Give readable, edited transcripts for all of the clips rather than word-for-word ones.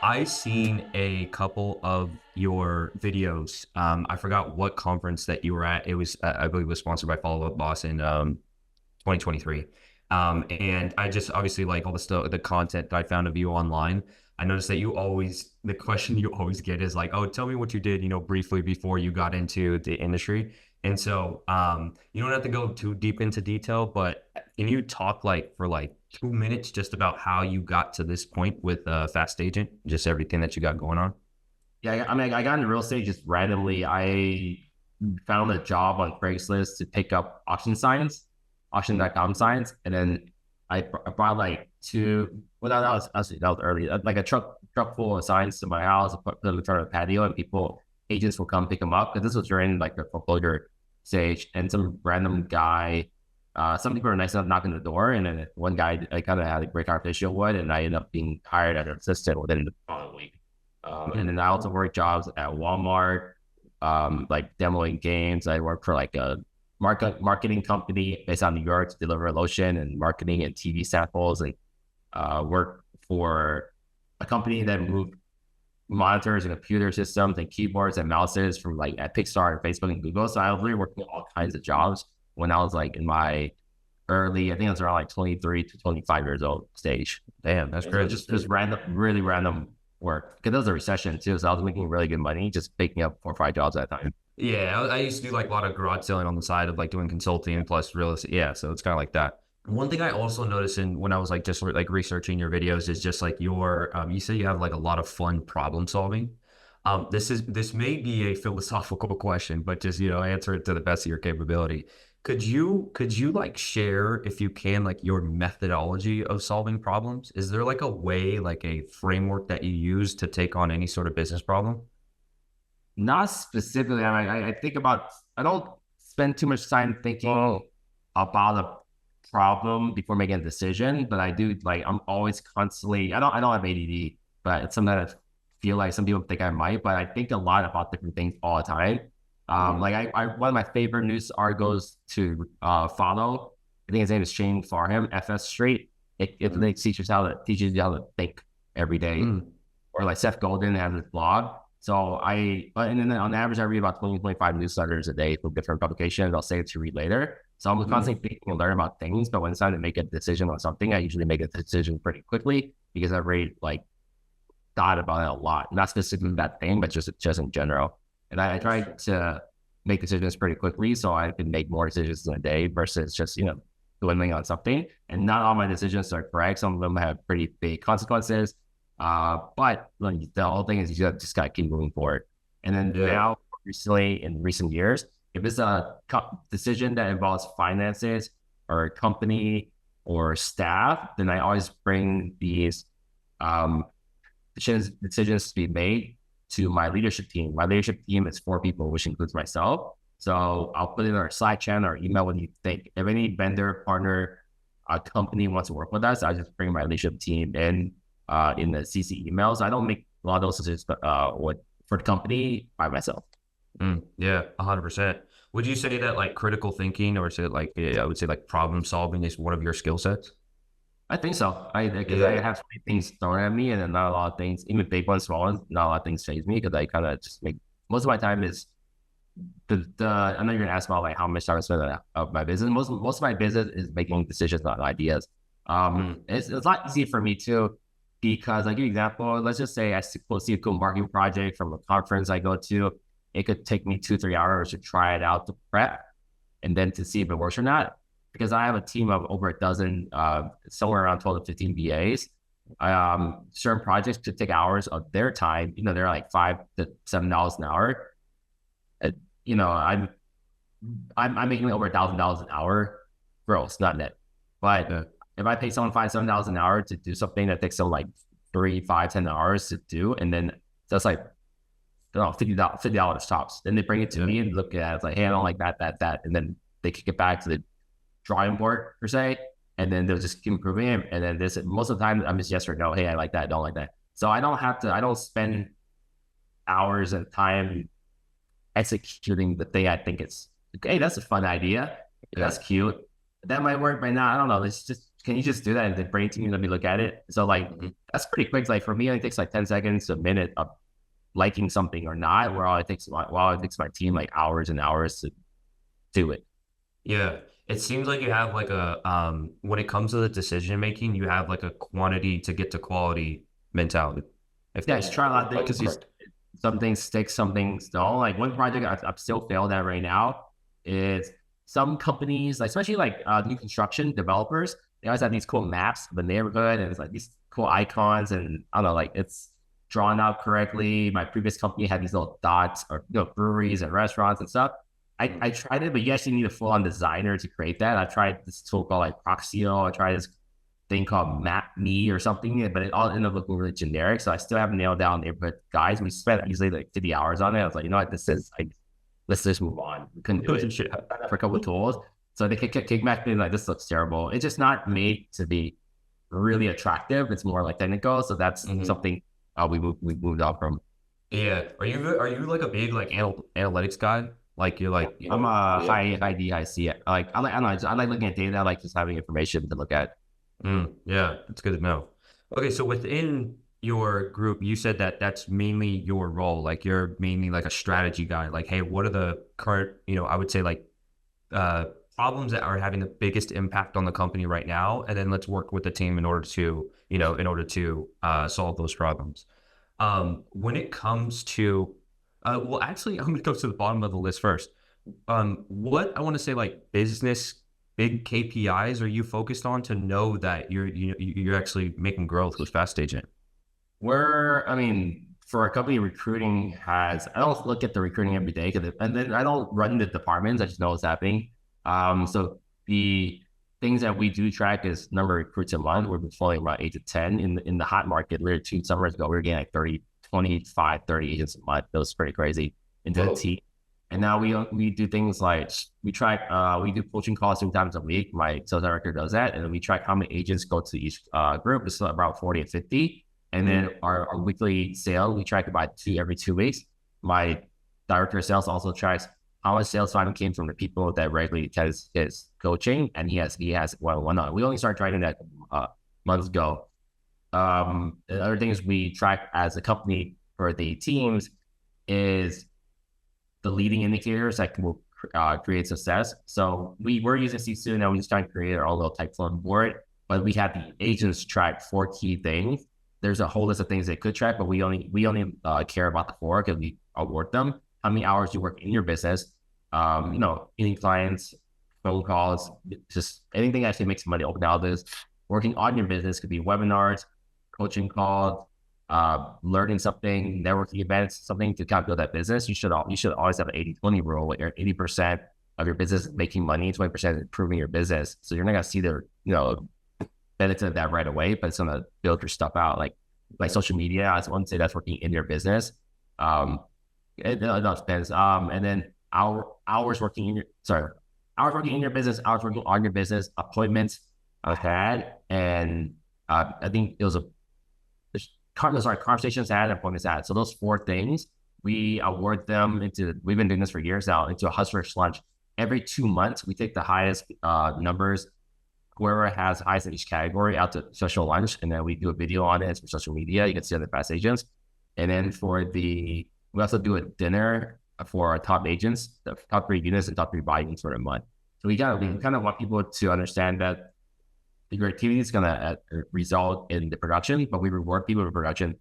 I seen a couple of your videos. I forgot what conference that you were at. It was, I believe, it was sponsored by Follow Up Boss in 2023. And I just obviously like all the stuff, the content that I found of you online. I noticed that you always, the question you always get is like, oh, tell me what you did, briefly before you got into the industry. And so you don't have to go too deep into detail, but can you talk like for like 2 minutes just about how you got to this point with FastAgent, just everything that you got going on? Yeah, I mean, I got into real estate just randomly. I found a job on Craigslist to pick up auction.com science, and then I brought like well, that was early, like a truck full of signs to my house, put them in front of the patio, and agents will come pick them up because this was during like the foreclosure stage, and some random guy. Some people are nice enough knocking the door, and then one guy I kind of had a great conversation with, and I ended up being hired as an assistant within the following week. And then I also worked jobs at Walmart, like demoing games. I worked for like a marketing company based out of New York to deliver lotion and marketing and TV samples, and worked for a company that moved monitors and computer systems and keyboards and mouses from like at Pixar and Facebook and Google. So I was really working all kinds of jobs when I was like in my I think I was around like 23 to 25 years old stage. Damn, that's So great. just random, really random work because there was a recession too. So I was making really good money just picking up 4 or 5 jobs at a time. Yeah, I used to do like a lot of garage selling on the side of like doing consulting plus real estate. Yeah, so it's kind of like that. One thing I also noticed in when I was like just like researching your videos is just like you say you have like a lot of fun problem solving. This may be a philosophical question, but just answer it to the best of your capability. Could you like share if you can like your methodology of solving problems? Is there like a way, like a framework that you use to take on any sort of business problem? Not specifically. I think about. I don't spend too much time thinking about a problem before making a decision, but I do like. I'm always constantly. I don't have ADD, but it's something that I feel like some people think I might. But I think a lot about different things all the time. Like one of my favorite news articles to follow. I think his name is Shane Farham, FS Street. It teaches you how to think every day. Mm, Or like Seth Godin has his blog. So and then on average, I read about 20, 25 newsletters a day from different publications. I'll save it to read later. So I'm constantly thinking and learning about things, but when it's time to make a decision on something, I usually make a decision pretty quickly because I've already like thought about it a lot. Not specifically that thing, but just in general. And I try to make decisions pretty quickly so I can make more decisions in a day versus just, dwindling on something. And not all my decisions are correct. Some of them have pretty big consequences. But like, the whole thing is just gotta keep moving forward. And then yeah. now, recently, in recent years, if it's a decision that involves finances or a company or staff, then I always bring these um, decisions to be made to my leadership team. My leadership team is 4 people, which includes myself. So I'll put it in our Slack channel or email when you think if any vendor, partner, company wants to work with us, I just bring my leadership team in the CC emails. I don't make a lot of those decisions for the company by myself. Yeah, 100%. Would you say that like critical thinking, or is it like, yeah, I would say like problem solving is one of your skill sets? I think so. Because I Yeah. have so many things thrown at me, and then not a lot of things, even big ones, small ones, not a lot of things phase me because I kind of just make most of my time is the. I know you're gonna ask about like how much time I spend of my business. Most of my business is making decisions, not ideas. Mm, It's a lot easier for me too because I give you an example. Let's just say see a cool marketing project from a conference I go to. It could take me 2, 3 hours to try it out to prep and then to see if it works or not. Because I have a team of over a dozen, somewhere around 12 to 15 VAs. Certain projects could take hours of their time. They're like $5 to $7 an hour. Uh, you know, I'm I'm making over $1,000 an hour gross, not net. But yeah. if I pay someone $5, $7 an hour to do something that takes them like 3, 5, 10 hours to do, and then that's like, I don't know, $50 tops. Then they bring it to Yeah. me and look at it. It's like, hey, I don't like that. And then they kick it back to the drawing board per se. And then they'll just keep improving it. And then most of the time I'm just yes or no. Hey, I like that. Don't like that. So I don't spend hours of time executing the thing I think it's, okay, that's a fun idea. Yeah. That's cute. that might work right now. I don't know. It's just, can you just do that and the brain team let me look at it? So like, that's pretty quick. Like for me, it takes like 10 seconds, a minute of liking something or not, where it takes my team like hours and hours to do it. Yeah. It seems like you have like a when it comes to the decision making, you have like a quantity to get to quality mentality. If Yeah, that's just try a lot of things that's because you correct. some things stick, some things don't. Like one project I'm still failed at right now is some companies, like especially like new construction developers, they always have these cool maps of the neighborhood and it's like these cool icons and I don't know, like it's drawn out correctly. My previous company had these little dots or breweries and restaurants and stuff. I tried it, but you actually need a full on designer to create that. I tried this tool called like Proxio. I tried this thing called Map Me or something, but it all ended up looking really generic. So I still haven't nailed down neighborhood guys. We spent easily like 50 hours on it. I was like, you know what, this is like, let's just move on. We couldn't do it. Yeah. Tried that for a couple of tools. So they kick back being like, this looks terrible. It's just not made to be really attractive. It's more like technical. So that's something we moved on from. Yeah. Are you like a big like analytics guy? Like you're like, I'm a high D, high C. Like I don't know, I like looking at data. I like just having information to look at. Yeah, that's good to know. Okay, so within your group, you said that that's mainly your role. Like you're mainly like a strategy guy. Like, hey, what are the current, I would say like uh, problems that are having the biggest impact on the company right now, and then let's work with the team in order to, solve those problems. When it comes to, well, actually, I'm going to go to the bottom of the list first. What I want to say, like business big KPIs are you focused on to know that you're actually making growth with FastAgent? I mean, for a company, recruiting has, I don't look at the recruiting every day and then I don't run the departments. I just know what's happening. So the things that we do track is number of recruits a month. We're flowing around 8 to 10 in the hot market. We were 2 summers ago. We were getting like 30, 25, 30 agents a month. That was pretty crazy into the team. And now we do things like we track, we do coaching calls 3 times a week. My sales director does that. And then we track how many agents go to each group. It's about 40 and 50. And then our weekly sale, we track about every 2 weeks. My director of sales also tracks how much sales time came from the people that regularly does his coaching. And he has one on. We only started tracking that months ago. The other things we track as a company for the teams is the leading indicators that will create success. So we're using C2 now. We just trying to create our own little type flow board, but we have the agents track 4 key things. There's a whole list of things they could track, but we only care about the 4 because we award them. How many hours you work in your business? Any clients, phone calls, just anything that actually makes money. Open houses, working on your business could be webinars, coaching calls, learning something, networking events, something to kind of build that business. You should always have an 80-20 rule where 80% of your business is making money, 20% is improving your business. So you're not gonna see the benefit of that right away, but it's gonna build your stuff out. Like social media, I wouldn't say that's working in your business. It depends. And then hours working in your business, hours working on your business, appointments I've had, and I think it was conversations had, appointments had. So those 4 things, we award them we've been doing this for years now, into a hustler's lunch. Every 2 months, we take the highest numbers, whoever has highest in each category, out to social lunch, and then we do a video on it for social media. You can see on the Fast Agents. And then we also do a dinner for our top agents, the top 3 units and top 3 volumes for a month. So we kind of want people to understand that the activity is going to result in the production, but we reward people with production.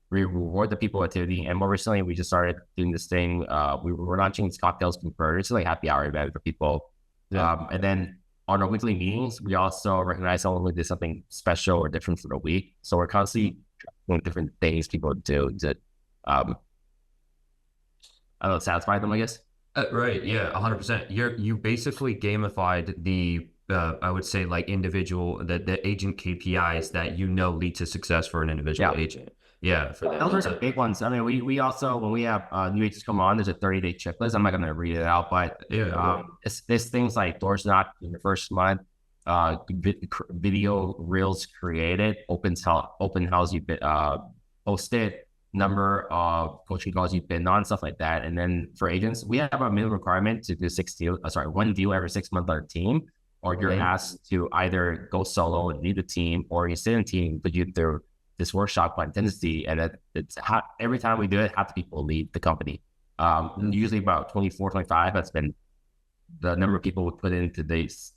We reward the people with activity. And more recently, we just started doing this thing. We're launching these cocktails converters. It's like happy hour event for people. Yeah. And then on our weekly meetings, we also recognize someone who did something special or different for the week. So we're constantly doing different things people do to, I don't know, satisfy them, I guess. Right. Yeah. 100%. You basically gamified the, I would say like the agent KPIs that lead to success for an individual agent. Yeah. For that. Those are big ones. I mean, we also, when we have new agents come on, there's a 30-day checklist. I'm not going to read it out, but it's things like doors knocked in the first month, video reels created, open house you posted, number of coaching calls you've been on, stuff like that. And then for agents, we have a minimum requirement to do 1 deal every 6 months on our team. or you're asked to either go solo and lead a team, or you sit in a team, but they're this workshop by intensity, and every time we do it, half the people leave the company. Usually about 24, 25. That's been the number of people we put into these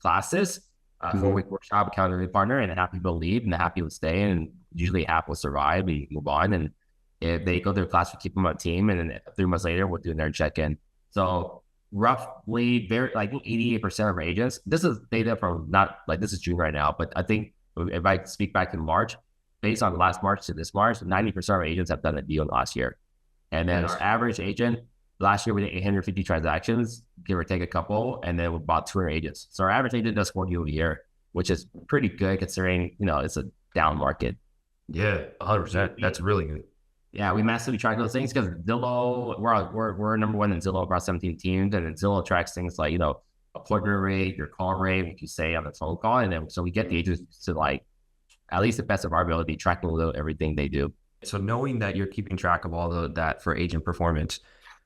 classes. 4-week workshop, accountability partner, and half people leave, and the half people stay, and usually half will survive. We move on, and if they go to the class, we keep them on team, and then 3 months later, we'll do their check-in. So roughly, like 88% of our agents. This is data from not like this is June right now, but I think if I speak back in March, based on last March to this March, 90% of our agents have done a deal last year, and then our average agent. Last year, we did 850 transactions, give or take a couple, and then we bought 200 agents. So our average agent does 4 deals a year, which is pretty good considering, it's a down market. Yeah, 100%. That's really good. Yeah, we massively track those things because Zillow, we're number one in Zillow across 17 teams, and then Zillow tracks things like, appointment rate, your call rate, what you say on the phone call. And then so we get the agents to like, at least the best of our ability, tracking a little everything they do. So knowing that you're keeping track of all of that for agent performance,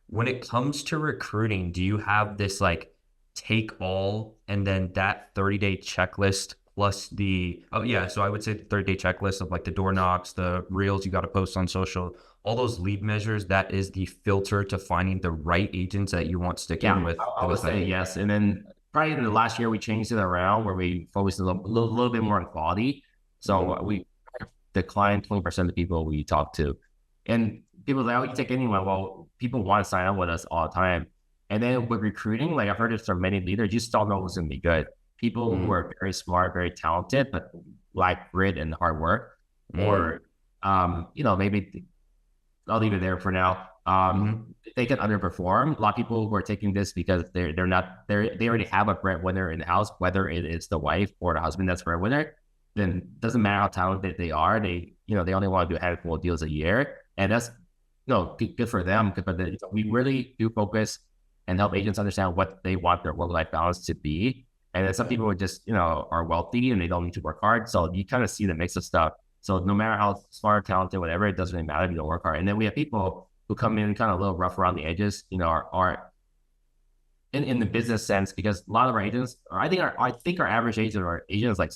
when it comes to recruiting, do you have this like take all and then that 30-day checklist plus so I would say the 30-day checklist of like the door knocks, the reels you got to post on social, all those lead measures, that is the filter to finding the right agents that you want sticking with? I would say yes. And then probably in the last year, we changed it around where we focused a little bit more on quality. So we declined 20% of the people we talked to. And people say, you take anyone. Well, people want to sign up with us all the time. And then with recruiting, like I've heard this from many leaders, you just don't know who's going to be good. People who are very smart, very talented, but lack grit and hard work. Or, maybe I'll leave it there for now. They can underperform. A lot of people who are taking this because they already have a breadwinner in the house, whether it is the wife or the husband that's breadwinner, then it doesn't matter how talented they are. They only want to do a handful of deals a year. And that's, good for them. But we really do focus and help agents understand what they want their work-life balance to be. And then some people are just, are wealthy and they don't need to work hard. So you kind of see the mix of stuff. So no matter how smart, talented, whatever, it doesn't really matter if you don't work hard. And then we have people who come in kind of a little rough around the edges, are in the business sense, because a lot of our agents, or I think our average agent or agent is like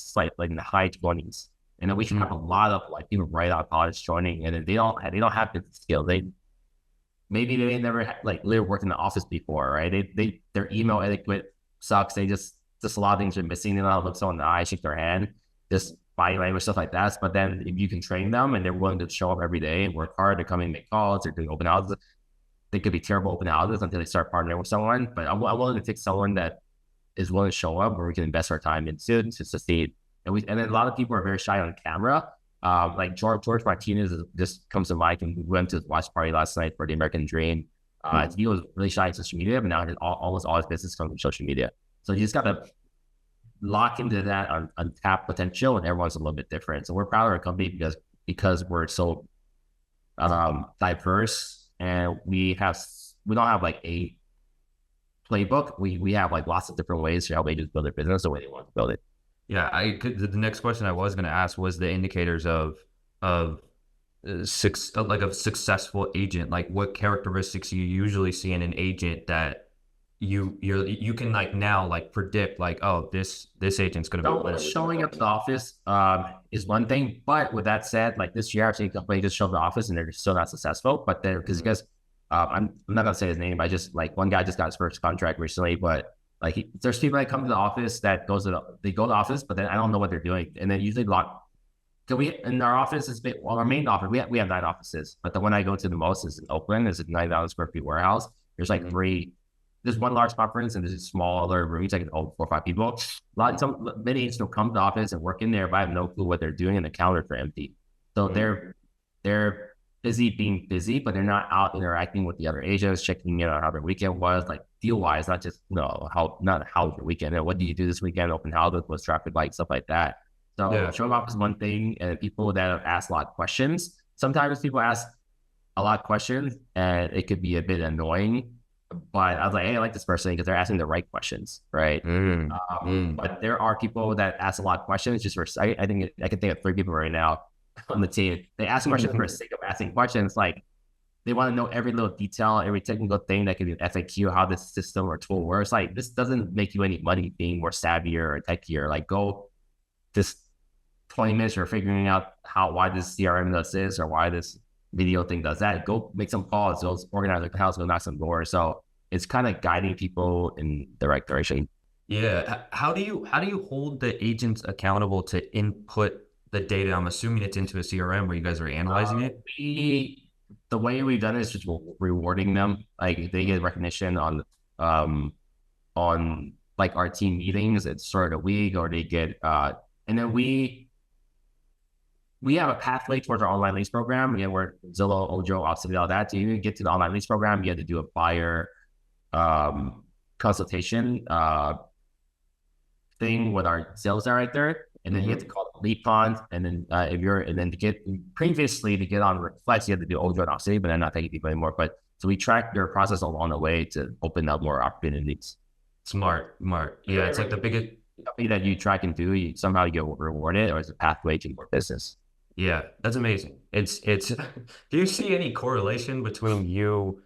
in the high 20s. And then we should have a lot of like people right out of college joining, and then they don't have business skills. Maybe they never worked in the office before, right? Their email etiquette sucks. They just a lot of things are missing. They don't know how to look someone in the eye, shake their hand, just body language, stuff like that. But then if you can train them and they're willing to show up every day and work hard to come in and make calls or doing open houses, they could be terrible open houses until they start partnering with someone. But I'm willing to take someone that is willing to show up where we can invest our time into to succeed. And then a lot of people are very shy on camera. Like George Martinez just comes to mind, and we went to his watch party last night for the American Dream. He was really shy on social media, but now almost all his business comes from social media. So you just got to lock into that untapped potential, and everyone's a little bit different. So we're proud of our company because we're so diverse, and we don't have like a playbook. We have like lots of different ways to help agents build their business the way they want to build it. Yeah, the next question I was going to ask was the indicators of a successful agent. Like, what characteristics you usually see in an agent that you can like now like predict like, oh, this agent's going to be showing up to the office is one thing. But with that said, like this year I've seen a company just show up to the office and they're still not successful. But because I'm not gonna say his name. I just like one guy just got his first contract recently, but like there's people that come to the office that go to the office, but then I don't know what they're doing, and then usually in our office is our main office. We have 9 offices, but the one I go to the most is in Oakland. It's a 9,000 square feet warehouse. There's like there's one large conference and there's smaller rooms like 4 or 5 people. Many agents will come to the office and work in there, but I have no clue what they're doing, and the counters are empty. So they're busy being busy, but they're not out interacting with the other agents, checking in on how their weekend was, like deal wise, not just how your weekend, what do you do this weekend, open houses, what's traffic like, stuff like that. So showing up is one thing, and people that ask a lot of questions. Sometimes people ask a lot of questions and it could be a bit annoying, but I was like, hey, I like this person because they're asking the right questions, right? But there are people that ask a lot of questions just for, I think I can think of 3 people right now on the team. They ask questions for the sake of asking questions. Like, they want to know every little detail, every technical thing that could be an FAQ, how this system or tool works. Like this doesn't make you any money being more savvier or techier. Like go this 20 minutes or figuring out why this CRM does this or why this video thing does that. Go make some calls, go organize the house, go knock some doors. So it's kind of guiding people in the right direction. Yeah. How do you hold the agents accountable to input the data? I'm assuming it's into a CRM where you guys are analyzing it. The way we've done it is just rewarding them. Like they get recognition um on like our team meetings at start of the week, or they get and then we have a pathway towards our online lease program. Yeah, where Zillow, Ojo, Opsity, all that. To even get to the online lease program, you have to do a buyer consultation thing with our sales director, and then you have to call the lead pond, and then to get previously to get on Reflex, you have to do Ojo and Opsity, but I'm not taking people anymore. But so we track their process along the way to open up more opportunities. Smart, smart. Yeah, it's like the biggest. Something that you track and do, you somehow you get rewarded, or it's a pathway to more business. Yeah, that's amazing. It's. Do you see any correlation between you,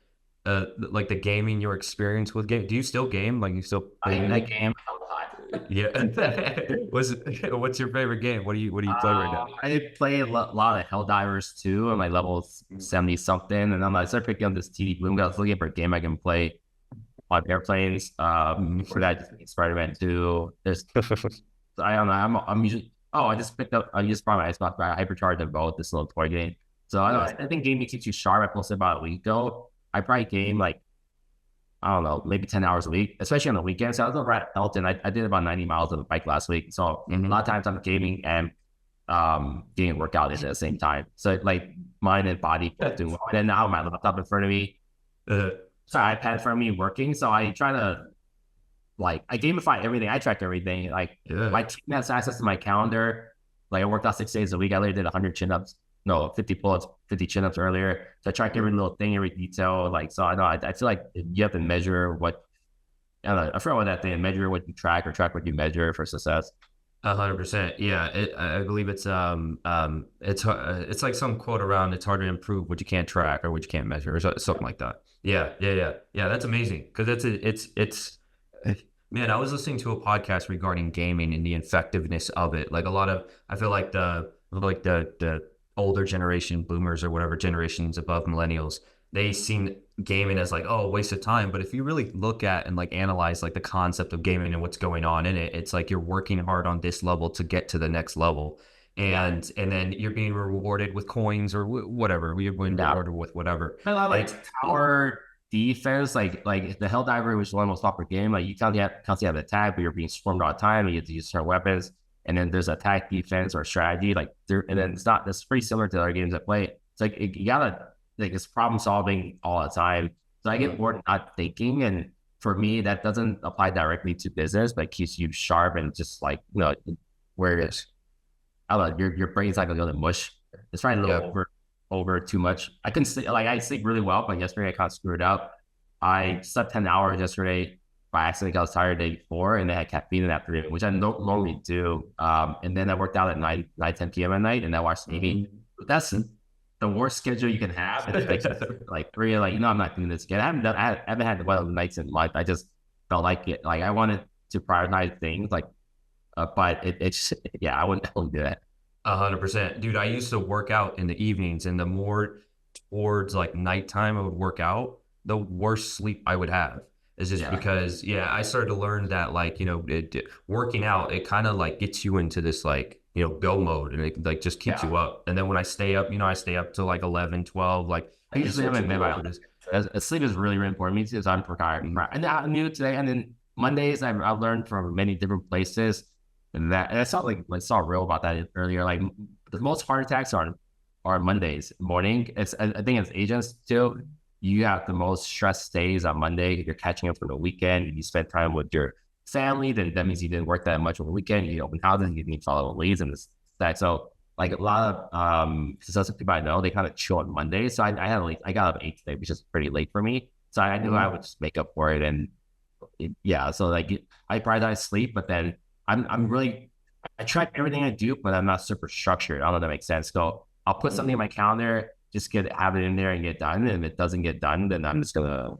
like the gaming, your experience with game? Do you still game? Like you still play I music? game a lot. Yeah. What's your favorite game? What do you play right now? I play a lot of Helldivers too. I'm like level 70 something, and I'm like, start picking up this TD Bloom. I was looking for a game I can play on airplanes. For that, Spider-Man 2. There's, I don't know. I'm usually. Oh, I just brought my Xbox back. I hypercharged them both. This little toy game. So I don't know. I think gaming keeps you sharp. I posted about a week ago. I probably game like I don't know, maybe 10 hours a week, especially on the weekends. So I was over at Elton. I did about 90 miles on the bike last week. So a lot of times I'm gaming and getting a workout in at the same time. So like mind and body both doing well. And then now my laptop in front of me, so iPad in front of me working. So I try to like I gamify everything. I track everything. Like Yeah. my team has access to my calendar. Like I worked out 6 days a week. I literally did 100 chin-ups. No, 50 pull-ups, 50 chin-ups earlier. So I track every little thing, every detail. Like so, I know I feel like you have to measure what I don't know. I forgot what that thing. Measure what you track or track what you measure for success. 100%. Yeah, I believe it's like some quote around it's hard to improve what you can't track or what you can't measure or something like that. Yeah, yeah, yeah, yeah. That's amazing because it's man. I was listening to a podcast regarding gaming and the effectiveness of it. Like a lot of I feel like the older generation, boomers or whatever generations above millennials, they seem gaming as like oh waste of time, but if you really look at and like analyze like the concept of gaming and what's going on in it, it's like you're working hard on this level to get to the next level, and then you're being rewarded with coins or whatever you're being rewarded with whatever. I love And like tower defense, like the Helldiver, which is one of the most popular game. Like you constantly have attack, but you're being swarmed all the time. And you have to use certain weapons, and then there's attack, defense, or strategy. Like there, and then it's not. That's pretty similar to other games I play. It's like you gotta like it's problem solving all the time. So I get bored not thinking, and for me, that doesn't apply directly to business, but it keeps you sharp and just like where it's I don't know, your brain's like a little mush. It's probably a little yeah. over too much. I can sleep like I sleep really well, but yesterday I kind of screwed up. I slept 10 hours yesterday by accident. I was tired the day before, and then I had caffeine in the afternoon, which I don't normally do. And then I worked out at 10 p.m. at night, and I watched TV. That's the worst schedule you can have. It's like three, like I'm not doing this again. I haven't had one of the nights in month. I just felt like it. Like I wanted to prioritize things, like, but it's yeah, I wouldn't do that. 100%. Dude, I used to work out in the evenings, and the more towards like nighttime I would work out, the worse sleep I would have. Is just Yeah. because, yeah, I started to learn that like, working out, it kind of like gets you into this like, go mode and it like just keeps Yeah. you up. And then when I stay up, I stay up till like 11, 12, like I usually it's haven't been cool. my sleep is really, really important to me because I'm retired. And I knew today, and then Mondays I've learned from many different places, and I saw like saw real about that earlier. Like the most heart attacks are Mondays morning. I think as agents too, you have the most stress days on Monday. You're catching up from the weekend. You spend time with your family, then that means you didn't work that much on the weekend. You open houses, you need to follow leads and this that. So like a lot of successful people I know, they kind of chill on Monday. So I got up 8 today, which is pretty late for me. So I knew I would just make up for it. And yeah, so like I prioritize sleep, but then I'm really I track everything I do, but I'm not super structured. I don't know if that makes sense. So I'll put something in my calendar just have it in there and get done. And if it doesn't get done, then I'm just gonna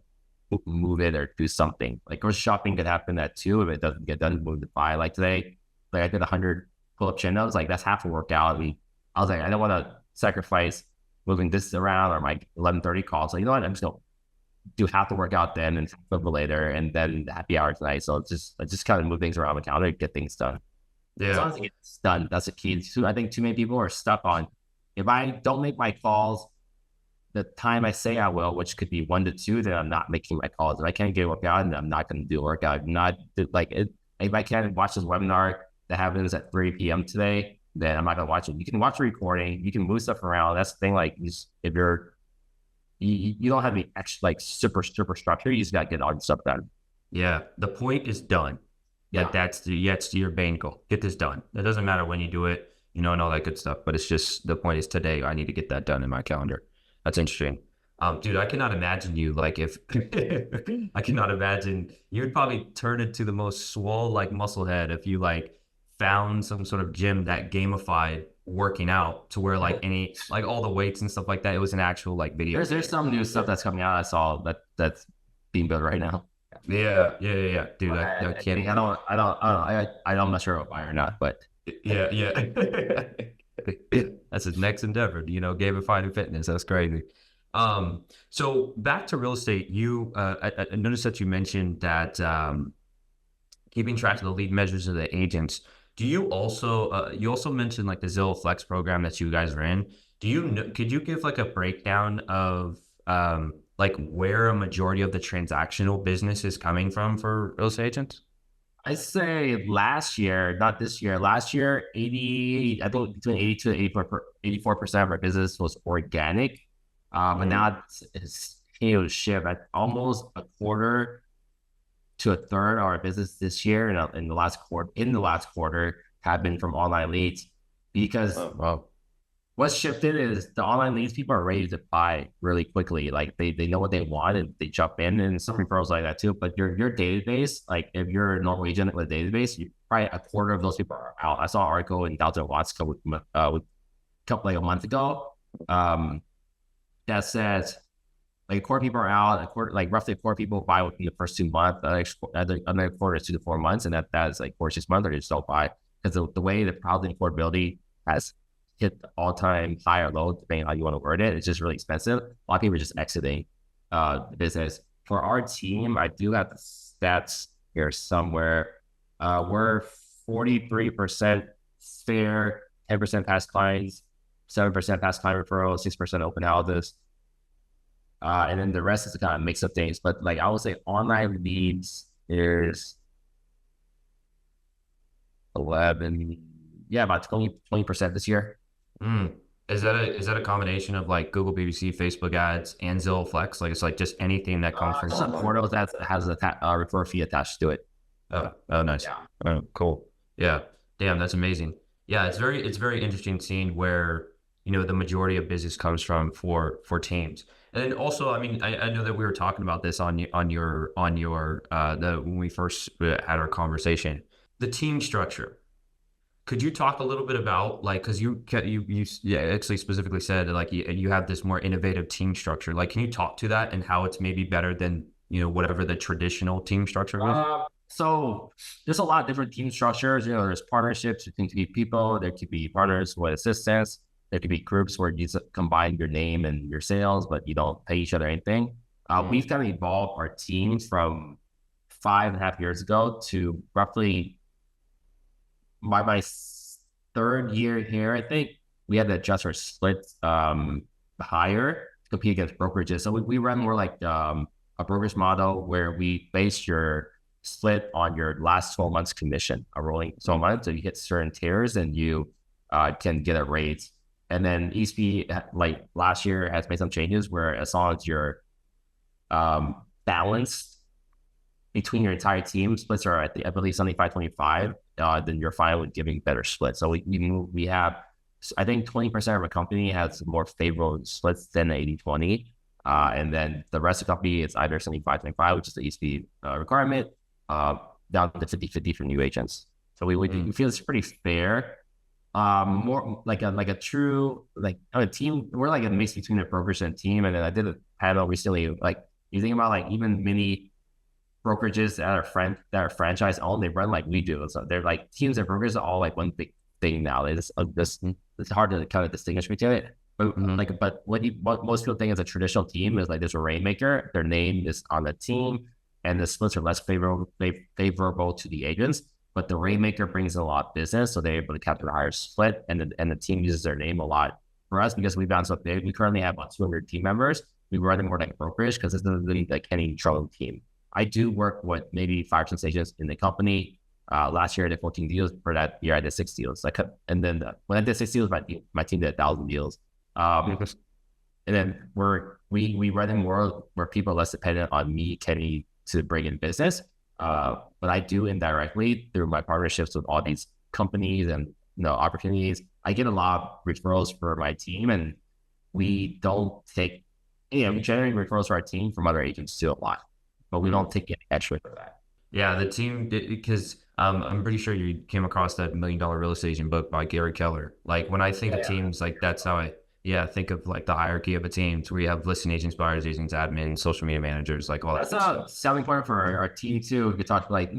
move it or do something. Like grocery shopping could happen that too. If it doesn't get done, move the buy. Like today, like I did 100 pull-up chin-ups. Like that's half a workout. I was like, I don't want to sacrifice moving this around or my 11:30 call. So you know what? I'm just gonna do half the workout then and half of it later, and then the happy hour tonight. So I just kind of move things around the calendar to get things done. As long Yeah. as it gets done, that's the key. I think too many people are stuck on if I don't make my calls the time I say I will, which could be 1 to 2, then I'm not making my calls. If I can't get a workout, then I'm not going to do a workout. I'm not like it, if I can't watch this webinar that happens at 3 p.m. today, then I'm not going to watch it. You can watch the recording. You can move stuff around. That's the thing. Like if you don't have any extra like super structure, you just got to get all your stuff done. Yeah. The point is done. Yeah. That's your main goal. Get this done. It doesn't matter when you do it, and all that good stuff. But it's just the point is today. I need to get that done in my calendar. That's interesting. Dude, I cannot imagine you like if I cannot imagine you would probably turn into the most swole like muscle head if you like found some sort of gym that gamified working out to where like any like all the weights and stuff like that. It was an actual like video. There's some new stuff that's coming out. I saw that's being built right now. Yeah. Dude, I can't. I'm not sure if I buy or not, but Yeah. That's his next endeavor, gamifying fitness. That's crazy. So back to real estate, I noticed that you mentioned that keeping track of the lead measures of the agents. Do you also you also mentioned like the Zillow Flex program that you guys are in? Could you give like a breakdown of like where a majority of the transactional business is coming from for real estate agents? I say last year, not this year. Last year, 80, I think between 80 to 84% of our business was organic. But now it's huge shift. At almost a quarter to a third of our business this year in the last quarter have been from online leads because what's shifted is the online leads people are ready to buy really quickly. Like they know what they want and they jump in, and some referrals like that too. But your database, like if you're a normal agent with a database, you probably a quarter of those people are out. I saw an article in Dalton Watts a couple like a month ago that says like a quarter people are out, roughly a quarter people buy within the first 2 months, another quarter is 2 to 4 months, and that's like 4 to 6 months, or they just don't buy because the way the housing affordability has hit the all-time high or low, depending on how you want to word it. It's just really expensive. A lot of people are just exiting the business. For our team, I do have the stats here somewhere. We're 43% fair, 10% past clients, 7% past client referrals, 6% open houses. And then the rest is kind of mix of things. But like I would say online leads is 11, about 20% this year. Is that a combination of like Google PPC, Facebook ads, and Zillow Flex? Like it's like just anything that comes from some portals that has a referral fee attached to it. Oh, nice. Yeah. Oh, cool. Yeah. Damn, that's amazing. Yeah, it's very interesting seeing where the majority of business comes from for teams. And then also, I mean, I know that we were talking about this on your when we first had our conversation, the team structure. Could you talk a little bit about like, because you actually specifically said like you have this more innovative team structure. Like, can you talk to that and how it's maybe better than whatever the traditional team structure is? So there's a lot of different team structures. There's partnerships. There can be people. There could be partners with assistants. There could be groups where you combine your name and your sales, but you don't pay each other anything. We've kind of evolved our team from 5.5 years ago to roughly by my third year here, I think we had to adjust our split higher to compete against brokerages. So we run more like a brokerage model where we base your split on your last 12 months commission, a rolling 12 months. So you hit certain tiers and you can get a raise. And then ESP, like last year, has made some changes where as long as you're balanced between your entire team, splits are at I believe 75-25, then you're fine with giving better splits. So we have, I think 20% of a company has more favorable splits than 80-20. And then the rest of the company is either 75-25, which is the ESP requirement, down to 50-50 for new agents. So we feel it's pretty fair. more like a true like a team. We're like a mix between a brokerage and a team. And then I did a panel recently. Like you think about like even mini brokerages that are franchise owned, they run like we do. So they're like teams and brokers are all like one big thing now. It's hard to kind of distinguish between it. But Mm-hmm. like, but what most people think is a traditional team is like there's a rainmaker. Their name is on the team, and the splits are less favorable to the agents. But the rainmaker brings in a lot of business, so they're able to capture a higher split, and the team uses their name a lot. For us, because we bounce up big, we currently have about 200 team members. We run it more like brokerage because it's not really like any Truong team. I do work with maybe 5 agents in the company. Last year I did 14 deals. For that year I did 6 deals. And then when I did 6 deals, my team did 1,000 deals. And then we run in more where people are less dependent on me, Kenny, to bring in business. But I do indirectly through my partnerships with all these companies and opportunities. I get a lot of referrals for my team, and we don't take we generate referrals for our team from other agents too a lot, but we don't take any extra for that. Yeah, the team because I'm pretty sure you came across that $1 Million Real Estate Agent book by Gary Keller. Like when I think of Yeah. teams, like that's how I think of like the hierarchy of a team. So we have listing agents, buyers agents, admins, social media managers, like all that That's good a stuff. selling point for our team too. We could talk like,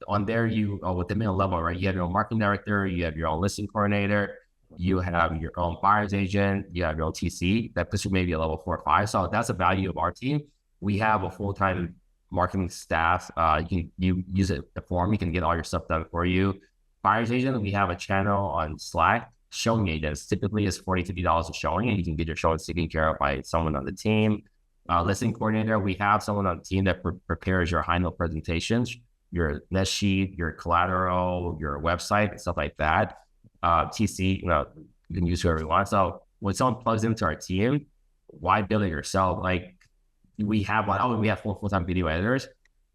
on there with the middle level, right? You have your own marketing director, you have your own listing coordinator, you have your own buyer's agent, you have your own TC. That puts you maybe a level 4 or 5. So that's the value of our team. We have a full-time marketing staff. You use it the form, you can get all your stuff done for you. Buyer's agent, we have a channel on Slack. Showing agents typically is $40-$50 a showing, and you can get your showings taken care of by someone on the team. Listing coordinator, we have someone on the team that prepares your high note presentations, your net sheet, your collateral, your website, stuff like that. TC, you can use whoever you want. So when someone plugs into our team, why build it yourself? Like we have we have full-time video editors.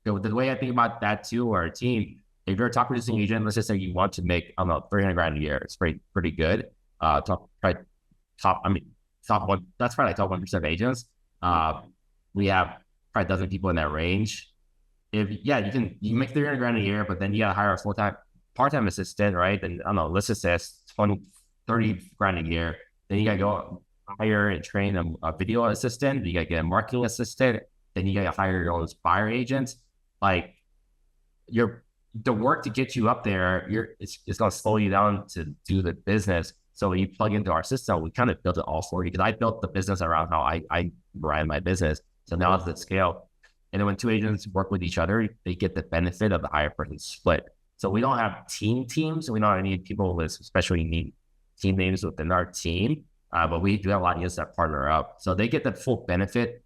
So the way I think about that too, or our team, if you're a top producing agent, let's just say you want to make, I don't know, 300 grand a year, it's pretty good. Top one, that's probably like top 1% of agents. We have probably a dozen people in that range. You make 300 grand a year, but then you gotta hire a part-time assistant, right? And I don't know, let's just say it's 20, 30 grand a year. Then you gotta go hire and train a video assistant. You gotta get a marketing assistant. Then you gotta hire your own buyer agents. Like the work to get you up there, it's gonna slow you down to do the business. So when you plug into our system, we kind of built it all for you because I built the business around how I ran my business. So now it's at scale. And then when 2 agents work with each other, they get the benefit of the higher person split. So we don't have teams. We don't have any people with especially unique team names within our team, but we do have a lot of agents that partner up. So they get the full benefit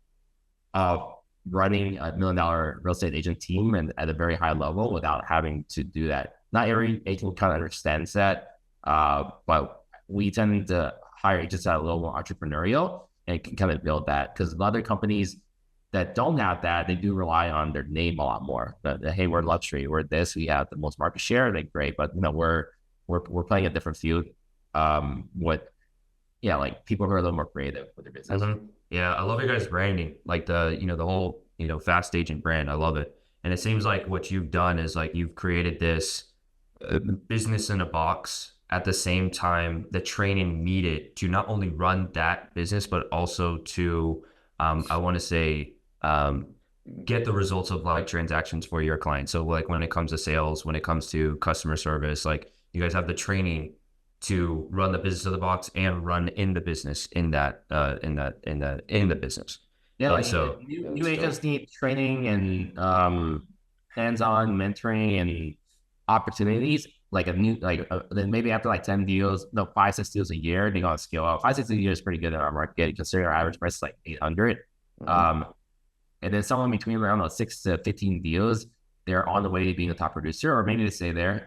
of running a $1 million real estate agent team and at a very high level without having to do that. Not every agent kind of understands that, but we tend to hire agents that are a little more entrepreneurial and can kind of build that because other companies that don't have that, they do rely on their name a lot more. Hey, we're luxury, we're this, we have the most market share, they're great, but we're playing a different field with like people who are a little more creative with their business. Mm-hmm. Yeah, I love your guys' branding, like the whole FastAgent brand. I love it, and it seems like what you've done is like you've created this business in a box at the same time the training needed to not only run that business but also to I want to say get the results of like transactions for your clients. So like when it comes to sales, when it comes to customer service, like you guys have the training to run the business of the box and run in the business in the business. Yeah, Like like so new agents need training and hands-on mentoring and opportunities. Like then maybe after like 10 deals, no, 5-6 deals a year, they're gonna scale up. 5-6 deals is pretty good in our market, considering our average price is like 800. Mhm. And then someone between around 6 to 15 deals, they're on the way to being a top producer, or maybe they stay there.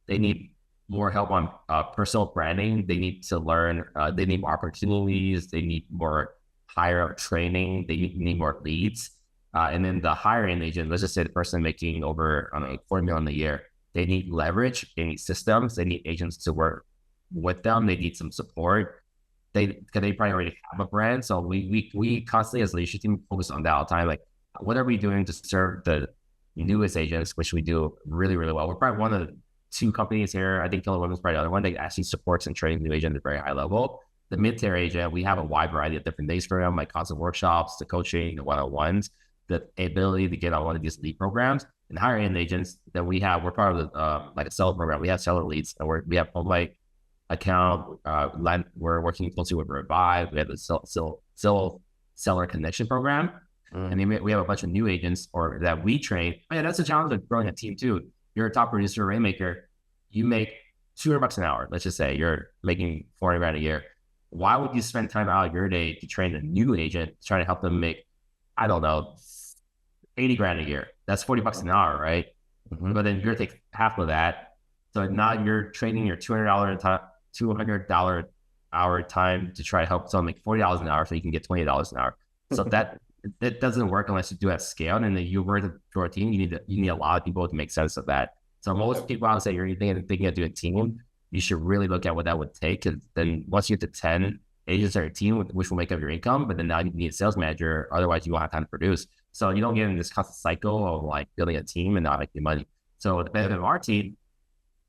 They need more help on personal branding. They need to learn. They need more opportunities. They need more higher training. They need more leads. And then the hiring agent, let's just say the person making over 40 million a year, they need leverage. They need systems. They need agents to work with them. They need some support. Because they probably already have a brand. So we constantly as a leadership team focus on that all the time. Like, what are we doing to serve the newest agents, which we do really, really well. We're probably one of the two companies here. I think Killer Women's probably the other one that actually supports and trains new agents at a very high level. The mid-tier agent, we have a wide variety of different things for them, like constant workshops, the coaching, the one-on-ones, the ability to get on one of these lead programs. And higher end agents that we have, we're part of the like a seller program. We have seller leads, and we have like account. We're working closely with Revive. We have the seller connection program, and then we have a bunch of new agents or that we train. Oh, yeah, that's a challenge of growing a team too. You're a top producer, rainmaker. You make $200 an hour. Let's just say you're making 40 grand a year. Why would you spend time out of your day to train a new agent, trying to help them make, I don't know, 80 grand a year? That's $40 an hour, right? But then you're take half of that. So now you're trading your $200 hour time to try to help someone make $40 an hour so you can get $20 an hour. So that doesn't work unless you do it at scale. And then you work for a team, you need a lot of people to make sense of that. So most people, I would say, you're thinking of doing a team, you should really look at what that would take. Because then once you get to 10 agents or a team, which will make up your income, but then now you need a sales manager. Otherwise, you won't have time to produce. So you don't get in this constant cycle of like building a team and not making money. So the benefit of our team,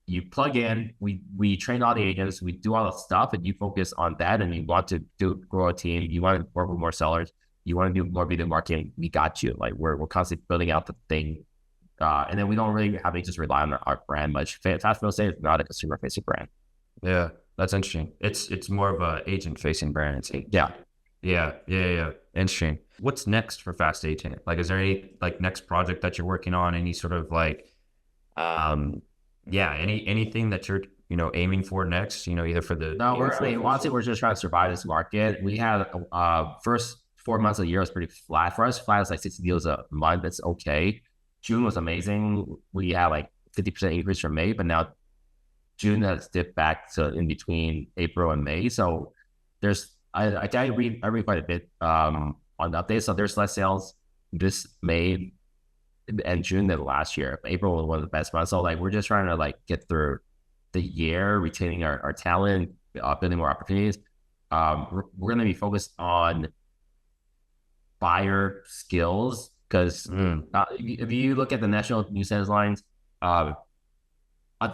you plug in, we train all the agents, we do all the stuff, and you focus on that. And you want to grow a team, you want to work with more sellers, you want to do more video marketing. We got you. Like we're constantly building out the thing. And then we don't really have agents rely on our brand much. Fast Real Estate is not a consumer facing brand. Yeah, that's interesting. It's more of a agent facing brand. It's, yeah. Interesting. What's next for FastAgent? Like, is there any like next project that you're working on? Any sort of like, anything that you're aiming for next? Either for the honestly, we're just trying to survive this market. We had first 4 months of the year was pretty flat for us. Flat is like 60 deals a month. That's okay. June was amazing. We had like 50% increase from May, but now June has dipped back to in between April and May. So I read quite a bit on the updates. So there's less sales this May and June than last year. April was one of the best months. So like we're just trying to like get through the year, retaining our talent, building more opportunities. We're going to be focused on buyer skills because if you look at the national news headlines, a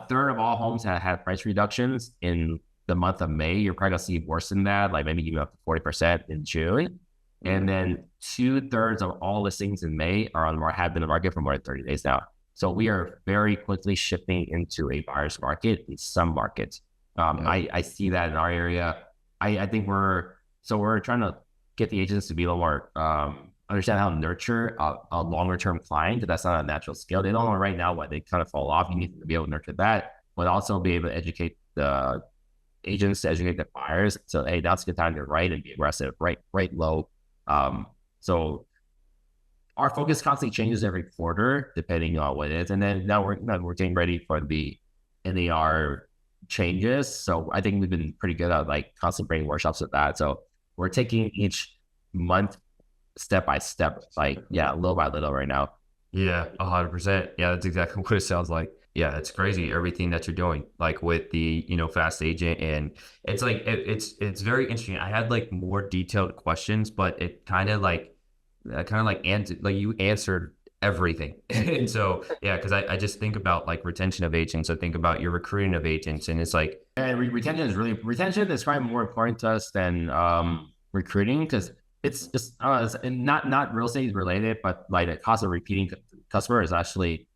third of all homes have had price reductions in the month of May. You're probably gonna see worse than that, like maybe even up to 40% in June. And then 2/3 of all listings in May have been in the market for more than 30 days now. So we are very quickly shifting into a buyer's market in some markets. I see that in our area. I think we're trying to get the agents to be a little more understand how to nurture a longer term client, because that's not a natural skill. They don't know right now why they kind of fall off. You need to be able to nurture that, but also be able to educate the agents, to educate the buyers. So hey, that's a good time to write and be aggressive, right low. So our focus constantly changes every quarter depending on what it is. And then now we're getting ready for the NAR changes. So I think we've been pretty good at like constantly bringing workshops with that. So we're taking each month step by step, little by little right now. Yeah, 100%. Yeah, that's exactly what it sounds like. Yeah, it's crazy everything that you're doing, like with the FastAgent, and it's like it's very interesting. I had like more detailed questions, but it kind of like answered, like you answered everything. And so yeah, because I just think about like retention of agents. I think about your recruiting of agents, and it's like retention is probably more important to us than recruiting, because it's just not real estate related, but like the cost of repeating customer is actually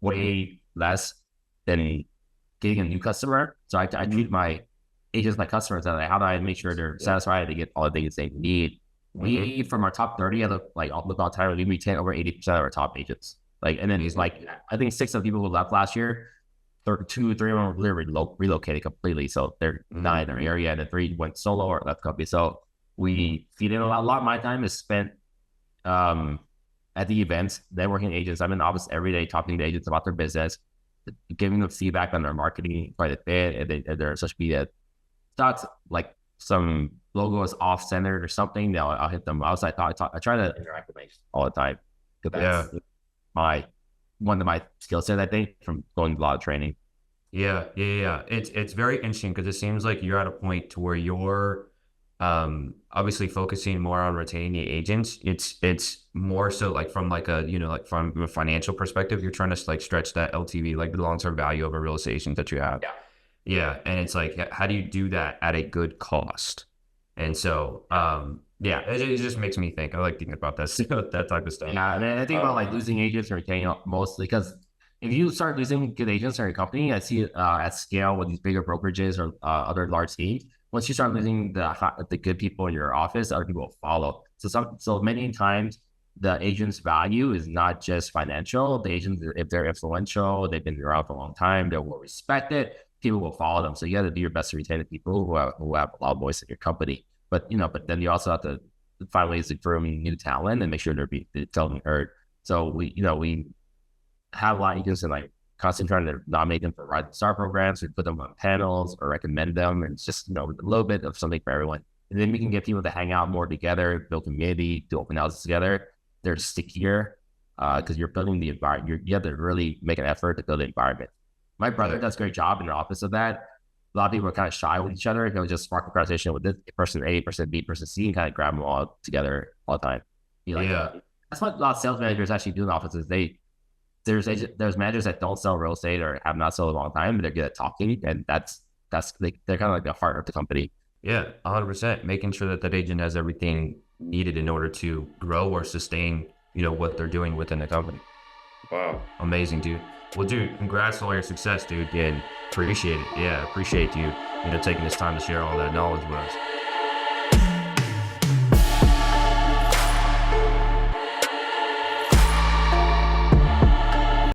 way less than getting a new customer. So I treat my agents like customers, and like, how do I make sure they're satisfied, they get all the things they need? We, from our top 30, I'll look all the time, we retain over 80% of our top agents. Like, and then he's like, I think 6 of the people who left last year, 2 or 3 of them were relocated completely. So they're not in their area, and the 3 went solo or left company. So we feed in a lot of my time is spent at the events, networking agents. I'm in the office every day talking to agents about their business, giving them feedback on their marketing quite a bit, and their social media thoughts, like some logo is off centered or something. I'll hit them. I try to interact with them all the time, because that's one of my skill sets, I think, from going to a lot of training. Yeah. It's very interesting because it seems like you're at a point to where you're obviously focusing more on retaining the agents. It's more so like from like a, like from a financial perspective, you're trying to like stretch that LTV, like the long-term value of a real estate agent that you have. Yeah. Yeah. And it's like, how do you do that at a good cost? And so, yeah, it just makes me think. I like thinking about that, that type of stuff. Yeah, and I think about like losing agents and retaining mostly because if you start losing good agents in your company, I see it at scale with these bigger brokerages or other large teams. Once you start losing the good people in your office, other people will follow. So many times the agent's value is not just financial. The agents, if they're influential, they've been around for a long time, they will respect it. People will follow them. So you got to do your best to retain the people who have a lot of voice in your company. But then you also have to find ways to groom new talent and make sure they're being heard. So we have a lot of agents and like constantly trying to nominate them for Rising Star programs. We put them on panels or recommend them, and it's just a little bit of something for everyone. And then we can get people to hang out more together, build community, do open houses together. They're stickier because you're building the environment. You have to really make an effort to build the environment. My brother does a great job in the office of that. A lot of people are kind of shy with each other. He'll just spark a conversation with this person A, person B, person C, and kind of grab them all together all the time. Yeah. That's what a lot of sales managers actually do in offices. There's managers that don't sell real estate or have not sold a long time, but they're good at talking, and they're kind of like the heart of the company. Yeah, 100%. Making sure that that agent has everything needed in order to grow or sustain, what they're doing within the company. Wow. Amazing, dude. Well, dude, congrats on all your success, dude. And appreciate it. Yeah, appreciate you, taking this time to share all that knowledge with us.